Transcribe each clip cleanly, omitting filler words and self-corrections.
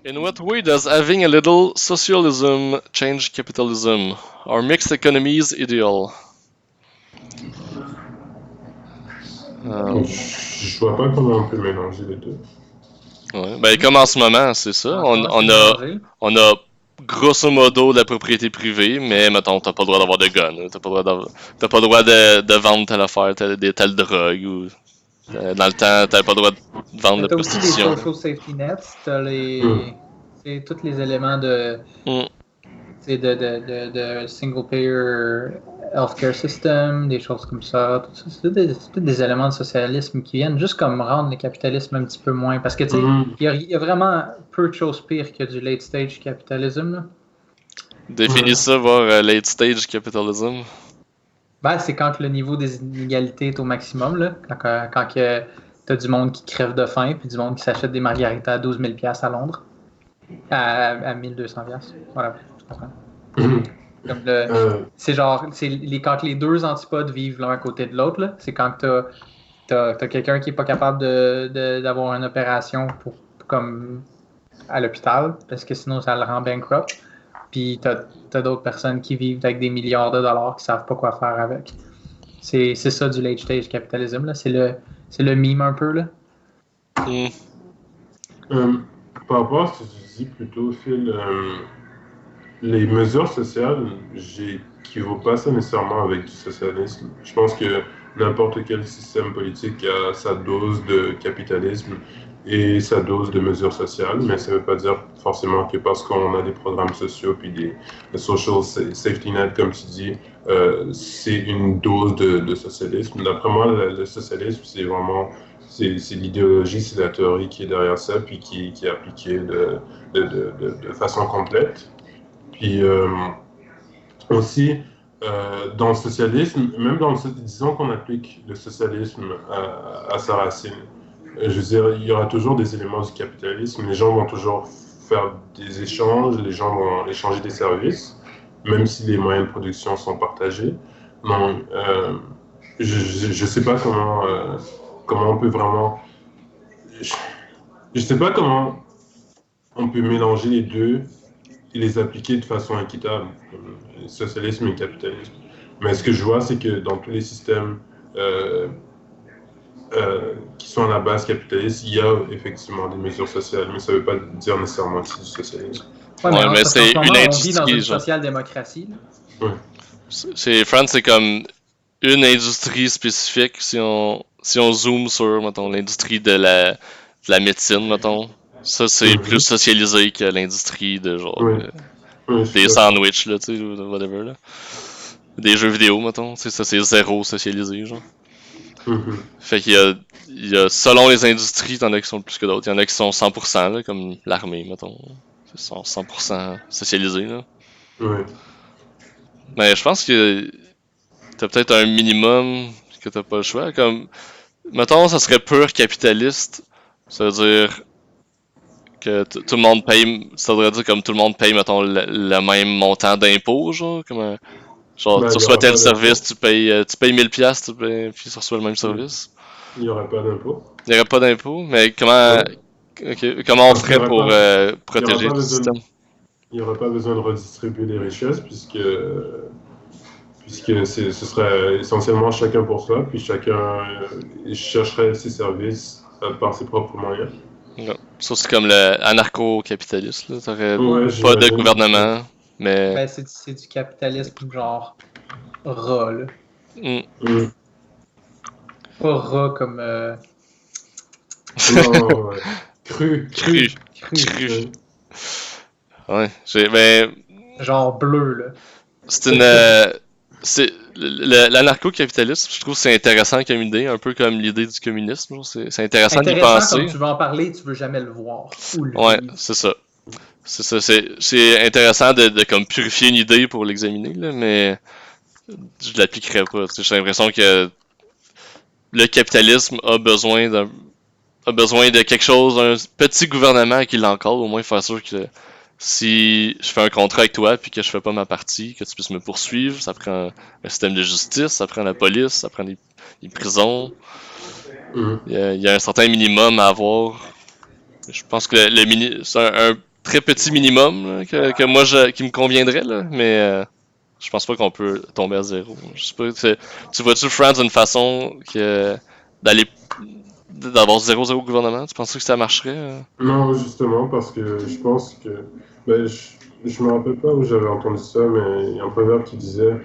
In what way does having a little socialism change capitalism? Are mixed economies ideal? Je vois pas comment on peut mélanger les deux. Ouais. Ben, comme en ce moment, c'est ça. En ce moment, c'est mélangé. On a grosso modo de la propriété privée, mais mettons, t'as pas le droit d'avoir de gun. T'as pas le droit de vendre telle affaire, telle drogue. Ou, dans le temps, t'avais pas le droit de vendre Mais de t'as aussi les prostitution. social safety nets, t'as Hmm. tous les éléments de, Mm. de single payer healthcare system, des choses comme ça. Tout ça, c'est tous des éléments de socialisme qui viennent juste comme rendre le capitalisme un petit peu moins. Parce que tu sais, Hmm. il y a vraiment peu de choses pires que du late stage capitalisme, là. Définis ça, voir late stage capitalism. Ben, c'est quand le niveau des inégalités est au maximum, là. Quand que t'as du monde qui crève de faim, puis du monde qui s'achète des margaritas à 12 000 à Londres. À 1200 Voilà, je comprends. Hmm. Comme c'est genre, quand les deux antipodes vivent l'un à côté de l'autre, là. C'est quand t'as quelqu'un qui est pas capable d'avoir une opération comme à l'hôpital, parce que sinon ça le rend bankrupt. Puis t'as d'autres personnes qui vivent avec des milliards de dollars qui savent pas quoi faire avec. C'est ça du late stage capitalisme, là. C'est le meme un peu, là. Mm. Par rapport à ce que tu dis plutôt, Phil, les mesures sociales, j'équivaut pas ça nécessairement avec du socialisme. Je pense que n'importe quel système politique a sa dose de capitalisme et sa dose de mesures sociales, mais ça ne veut pas dire forcément que parce qu'on a des programmes sociaux puis des social safety net, comme tu dis, c'est une dose de socialisme. D'après moi, le socialisme, c'est vraiment c'est l'idéologie, c'est la théorie qui est derrière ça, puis qui est appliquée de façon complète. Puis aussi, dans le socialisme, même disons qu'on applique le socialisme à sa racine, je veux dire, il y aura toujours des éléments du capitalisme, les gens vont toujours faire des échanges, les gens vont échanger des services, même si les moyens de production sont partagés. Donc, je sais pas comment on peut vraiment... Je sais pas comment on peut mélanger les deux et les appliquer de façon équitable, socialisme et capitalisme. Mais ce que je vois, c'est que dans tous les systèmes qui sont à la base capitaliste, il y a effectivement des mesures sociales, mais ça ne veut pas dire nécessairement que c'est du socialisme. Ouais, Ouais, mais parce qu'en c'est ce moment, une on vit dans industrie, une genre. social-démocratie, là. Ouais. Chez France, c'est comme une industrie spécifique. Si on zoome sur, mettons, l'industrie de la médecine, mettons, ça, c'est plus Mhm. socialisé que l'industrie de, genre, Oui, oui, je suis des d'accord. sandwichs, là, tu sais, ou whatever, là. Des jeux vidéo, mettons, tu sais, ça, c'est zéro socialisé, genre. Mhm. Fait il y a, selon les industries, t'en as qui sont plus que d'autres. Il y en a qui sont 100%, là, comme l'armée, mettons. Ils sont 100% socialisés, là. Oui. Mais je pense que t'as peut-être un minimum que t'as pas le choix. Comme, mettons, ça serait pur capitaliste. Ça veut dire que tout le monde paye. Ça voudrait dire comme tout le monde paye, mettons, le même montant d'impôt, genre. Genre, Ben, tu il n'y reçois aura tel pas service, d'impôt. tu payes 1000$, puis tu reçois le même Oui. service. Il n'y aurait pas d'impôt. Il n'y aurait pas d'impôt, mais Oui. comment on Parce qu'il ferait n'y aurait pour pas, il y aura protéger pas le besoin, système? il y aura pas besoin de redistribuer les richesses puisque ce serait essentiellement chacun pour soi, puis chacun chercherait ses services par ses propres moyens. Ouais. Ça, c'est comme le anarcho-capitaliste, là. T'aurais Ouais, pas de j'imagine. Ouais. gouvernement, mais. Ben, c'est du capitalisme genre rat, là. Hmm. Mm. Pas rat comme Non, ouais. Cru. Cru. cru. Cru. Ouais. Ouais. Ben, Genre bleu, là. c'est une. C'est l'anarcho-capitalisme, je trouve que c'est intéressant comme idée, un peu comme l'idée du communisme. Genre, c'est intéressant d'y Intéressant comme penser. tu veux en parler, tu veux jamais le voir ou le Ouais, vivre. c'est ça. C'est ça. C'est intéressant de comme purifier une idée pour l'examiner, là, mais je l'appliquerai pas. Tu sais, j'ai l'impression que le capitalisme a besoin de quelque chose, un petit gouvernement qui l'encadre, au moins faire sûr que si je fais un contrat avec toi puis que je fais pas ma partie, que tu puisses me poursuivre, ça prend un système de justice, ça prend la police, ça prend des prisons. Mm. Il y a un certain minimum à avoir. Je pense que c'est très petit minimum là, que moi qui me conviendrait, là, mais je pense pas qu'on peut tomber à zéro. Je sais pas, tu vois-tu Friends d'une façon d'aller d'avoir zéro gouvernement? Tu penses que ça marcherait? Non, justement, parce que je pense que. Ben, je me rappelle pas où j'avais entendu ça, mais il y a un proverbe qui disait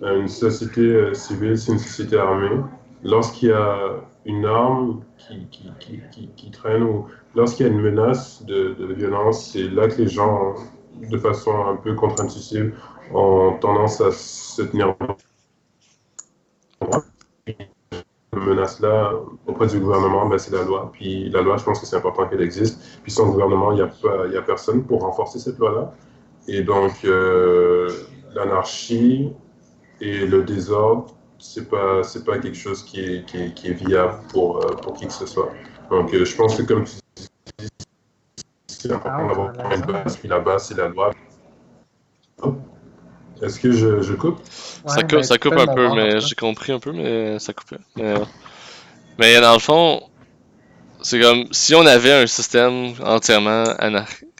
une société civile, c'est une société armée. Lorsqu'il y a une arme qui traîne ou lorsqu'il y a une menace de violence, c'est là que les gens, de façon un peu contre-intuitive, ont tendance à se tenir droit. Menace-là auprès du gouvernement, ben, c'est la loi. Puis la loi, je pense que c'est important qu'elle existe. Puis sans gouvernement, il y a personne pour renforcer cette loi-là. Et donc, l'anarchie et le désordre, c'est pas quelque chose qui est viable pour qui que ce soit. Donc, je pense que comme tu dis, c'est important d'avoir une base. Puis la base, c'est la loi. Est-ce que je coupe? Ouais, Ça coupe un peu, mais j'ai compris un peu, mais ça coupait. Mais dans le fond, c'est comme si on avait un système entièrement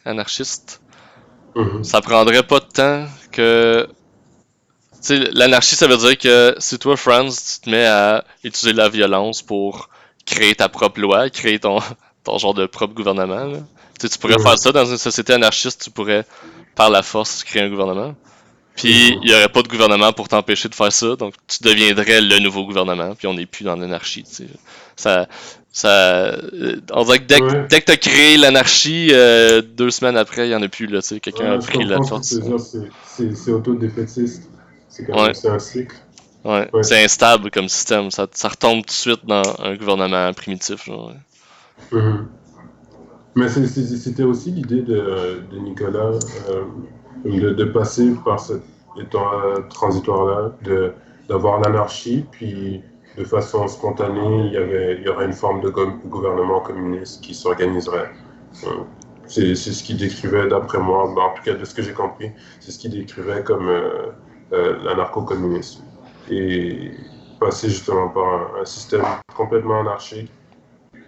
anarchiste, ça prendrait pas de temps que. Tu sais, l'anarchie, ça veut dire que si toi, Franz, tu te mets à utiliser la violence pour créer ta propre loi, créer ton genre de propre gouvernement, là. Tu pourrais faire ça dans une société anarchiste, tu pourrais, par la force, créer un gouvernement. Puis, il n'y aurait pas de gouvernement pour t'empêcher de faire ça, donc tu deviendrais le nouveau gouvernement, puis on n'est plus dans l'anarchie, tu sais. On dirait que dès que tu as créé l'anarchie, 2 semaines après, il n'y en a plus, là, tu sais. Quelqu'un a pris la force. C'est autodéfaitiste. C'est un cycle. Ouais. C'est instable comme système, ça retombe tout de suite dans un gouvernement primitif, genre. Mais c'était aussi l'idée de Nicolas de passer par cet état transitoire-là, d'avoir l'anarchie, puis de façon spontanée, il y aurait une forme de gouvernement communiste qui s'organiserait. C'est ce qu'il décrivait, d'après moi, en tout cas de ce que j'ai compris, c'est ce qu'il décrivait comme l'anarcho-communisme. Et passer justement par un système complètement anarchique,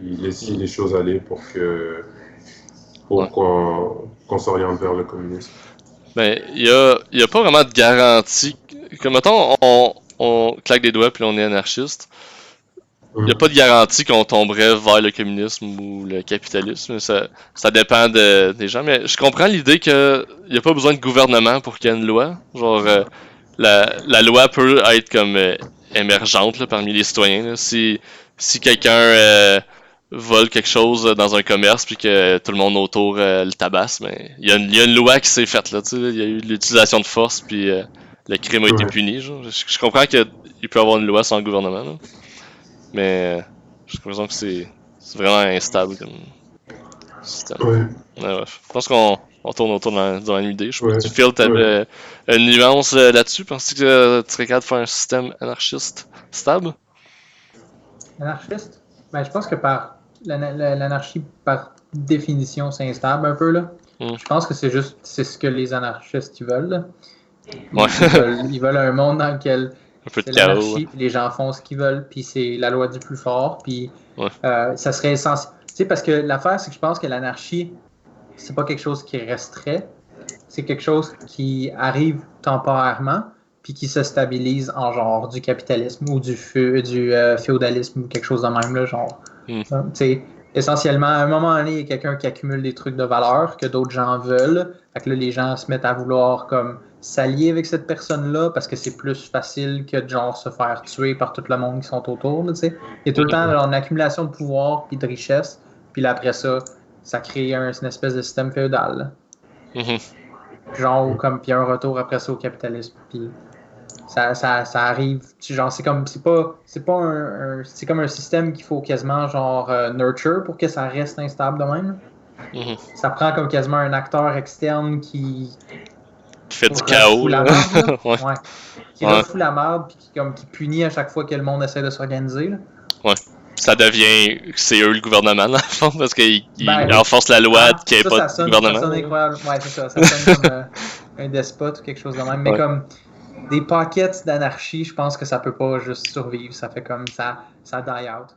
et laisser les choses aller pour qu'on s'oriente vers le communisme. Ben, il y a pas vraiment de garantie. Comme mettons, on claque des doigts puis on est anarchiste. Il n'y a pas de garantie qu'on tomberait vers le communisme ou le capitalisme. Ça dépend des gens. Mais je comprends l'idée qu'il n'y a pas besoin de gouvernement pour qu'il y ait une loi. Genre, la loi peut être comme émergente là, parmi les citoyens. Là. Si quelqu'un vole quelque chose dans un commerce puis que tout le monde autour le tabasse, mais il y a une loi qui s'est faite là, tu sais, il y a eu l'utilisation de force puis le crime a été puni. Genre. Je comprends qu'il peut y avoir une loi sans gouvernement, là. Mais j'ai l'impression que c'est vraiment instable comme système. Ouais, je pense qu'on tourne autour de la même idée. Je pense que Phil, t'avais une nuance là-dessus. Penses-tu que tu serais capable de faire un système anarchiste stable? Anarchiste? Ben, je pense que l'anarchie, par définition, c'est instable un peu, là. Je pense que c'est ce que les anarchistes ils veulent, là. Ils veulent un monde dans lequel c'est l'anarchie, puis les gens font ce qu'ils veulent, puis c'est la loi du plus fort, puis ça serait essentiel. Tu sais, parce que l'affaire, c'est que je pense que l'anarchie, c'est pas quelque chose qui resterait, c'est quelque chose qui arrive temporairement, puis qui se stabilise en genre du capitalisme ou du féodalisme ou quelque chose de même, là, genre. Tu sais, essentiellement, à un moment donné, il y a quelqu'un qui accumule des trucs de valeur que d'autres gens veulent. Fait que là, les gens se mettent à vouloir comme s'allier avec cette personne-là parce que c'est plus facile que de genre se faire tuer par tout le monde qui sont autour. Là, il y a tout le temps genre, une accumulation de pouvoir puis de richesse. Puis là, après ça, ça crée une espèce de système féodal. Genre, comme, puis un retour après ça au capitalisme. Puis ça arrive. Genre, c'est comme un système qu'il faut quasiment genre nurture pour que ça reste instable de même. Ça prend comme quasiment un acteur externe qui fait du chaos. La merde, qui fout la merde puis qui punit à chaque fois que le monde essaie de s'organiser. Là. Ouais. Ça devient c'est eux le gouvernement dans le fond parce qu'ils renforcent la loi qu'il n'y ait pas de gouvernement. Ça sonne incroyable. Ouais, c'est ça. Ça sonne comme un despote ou quelque chose de même. Mais comme des pockets d'anarchie, je pense que ça peut pas juste survivre. Ça fait comme ça die out.